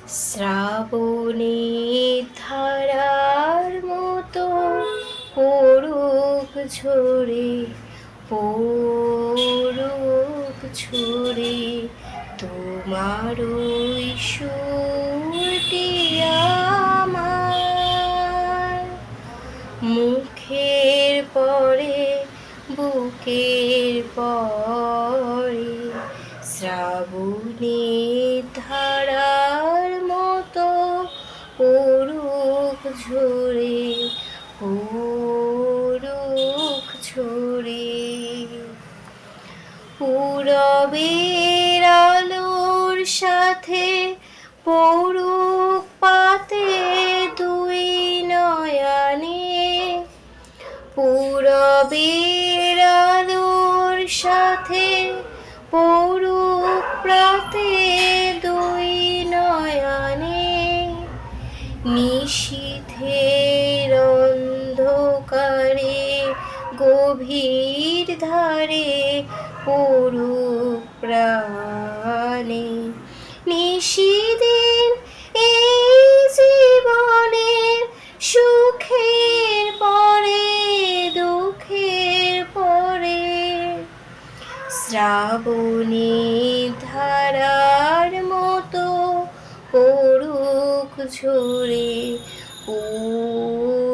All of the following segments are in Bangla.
শ্রাবণের ধারার মতো পড়ুক ঝরে, পড়ুক ঝরে তোমার ওই সুরটি আমার। মুখের পরে বুকের পরে শ্রাবণের ধারার মতো পড়ুক ঝরে, পড়ুক ঝরে। পূরবের আলোর সাথে পড়ুক পাতে দুই নয়নে, পূরবের আলোর সাথে পড়ুক প্রাতে দুই নয়নে। নিশীথের অন্ধকারে গভীর ধারে পড়ুক প্রাণে। নিশিদিন এই জীবনের সুখের পরে দুঃখের পরে শ্রাবণের ধারার মতো পড়ুক ঝরে, পড়ুক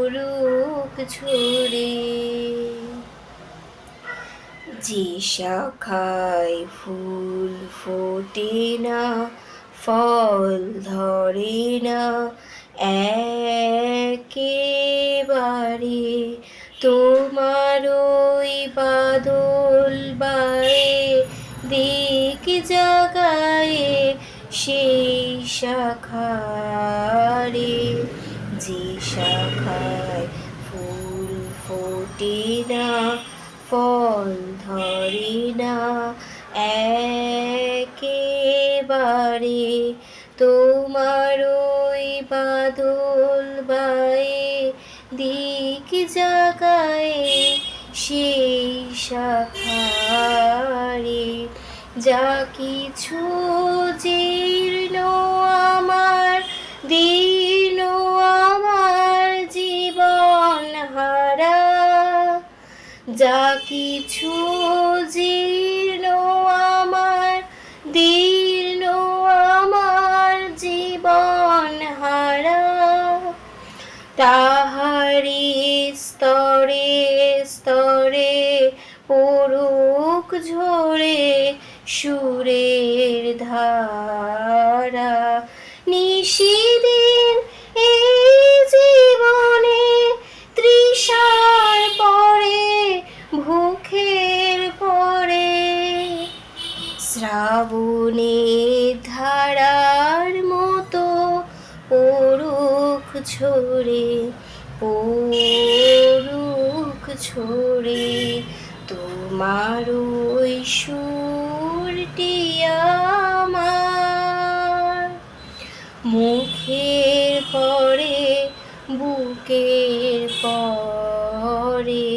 ঝরে। যে শাখায় ফুল ফোটে না, ফল ধরে না একেবারে, তোমার ওই বাদল বায়ে দিক জাগায়ে সেই শাখারে। যে শাখায় ফুল ফোটে না, ফল ধরে না একেবারে, তোমার ওই বাদল বায়ে দিক জাগায়ে সেই শাখারে। যা কিছু জীর্ণ আমার দীর্ণ আমার জীবন হারা, যা কিছু জীর্ণ আমার দীর্ণ আমার জীবন হারা, তাহারি স্তরে স্তরে পড়ুক ঝরে সুরের ধারা। নিশিদিন এই জীবনে তৃষার পরে ভুখের পরে শ্রাবণের ধারার মতো পড়ুক ঝরে, পড়ুক ঝরে তোমার ওই সুরটি আমার। মুখের পরে বুকের পরে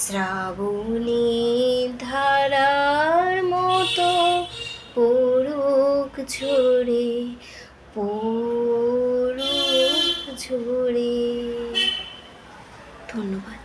শ্রাবণের ধারার মতো পড়ুক ঝরে, পড়ুক ঝরে। ধন্যবাদ।